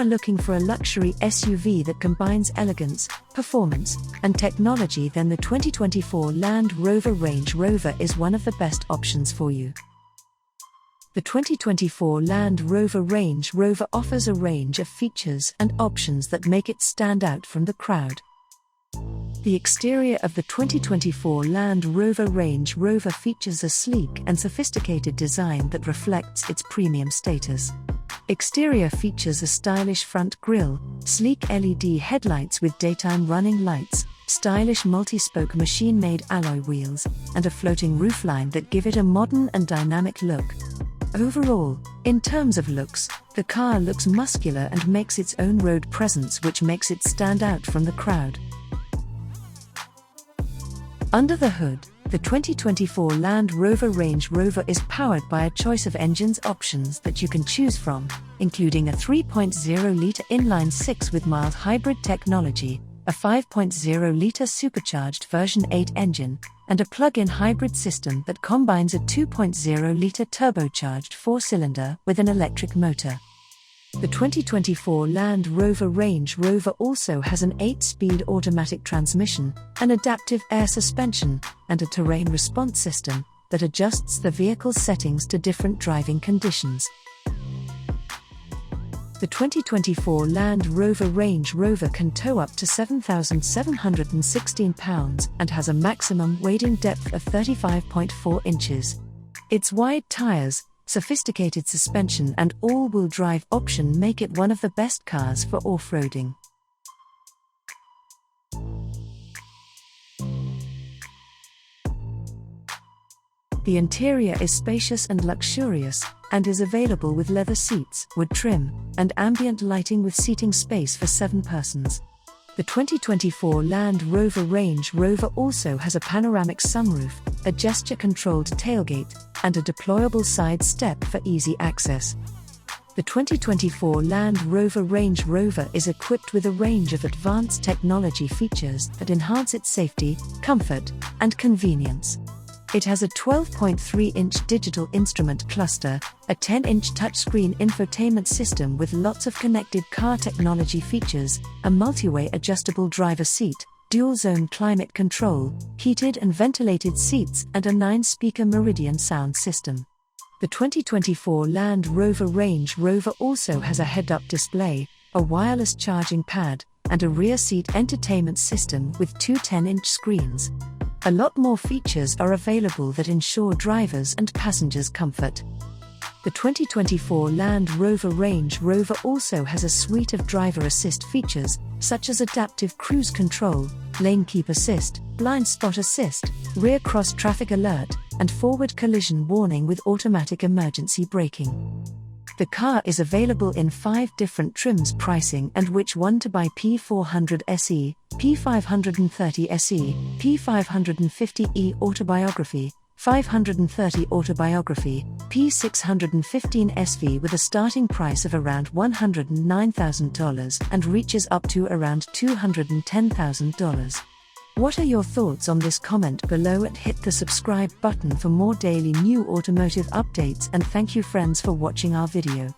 are looking for a luxury SUV that combines elegance, performance, and technology, then the 2024 Land Rover Range Rover is one of the best options for you. The 2024 Land Rover Range Rover offers a range of features and options that make it stand out from the crowd. The exterior of the 2024 Land Rover Range Rover features a sleek and sophisticated design that reflects its premium status. Exterior features a stylish front grille, sleek LED headlights with daytime running lights, stylish multi-spoke machine-made alloy wheels, and a floating roofline that give it a modern and dynamic look. Overall, in terms of looks, the car looks muscular and makes its own road presence, which makes it stand out from the crowd. Under the hood, the 2024 Land Rover Range Rover is powered by a choice of engines options that you can choose from, including a 3.0-litre inline-6 with mild hybrid technology, a 5.0-litre supercharged version 8 engine, and a plug-in hybrid system that combines a 2.0-litre turbocharged 4-cylinder with an electric motor. The 2024 Land Rover Range Rover also has an 8-speed automatic transmission, an adaptive air suspension, and a terrain response system that adjusts the vehicle's settings to different driving conditions. The 2024 Land Rover Range Rover can tow up to 7,716 pounds and has a maximum wading depth of 35.4 inches. Its wide tires, sophisticated suspension and all-wheel drive option make it one of the best cars for off-roading. The interior is spacious and luxurious, and is available with leather seats, wood trim, and ambient lighting with seating space for 7 persons. The 2024 Land Rover Range Rover also has a panoramic sunroof, a gesture-controlled tailgate, and a deployable side step for easy access. The 2024 Land Rover Range Rover is equipped with a range of advanced technology features that enhance its safety, comfort, and convenience. It has a 12.3-inch digital instrument cluster, a 10-inch touchscreen infotainment system with lots of connected car technology features, a multi-way adjustable driver seat, dual-zone climate control, heated and ventilated seats, and a 9-speaker Meridian sound system. The 2024 Land Rover Range Rover also has a head-up display, a wireless charging pad, and a rear seat entertainment system with 2 10-inch screens. A lot more features are available that ensure drivers and passengers' comfort. The 2024 Land Rover Range Rover also has a suite of driver assist features, such as adaptive cruise control, lane keep assist, blind spot assist, rear cross traffic alert, and forward collision warning with automatic emergency braking. The car is available in 5 different trims pricing and which one to buy: P400 SE, P530 SE, P550E Autobiography, 530 Autobiography, P615 SV with a starting price of around $109,000 and reaches up to around $210,000. What are your thoughts on this? Comment below and hit the subscribe button for more daily new automotive updates, and thank you friends for watching our video.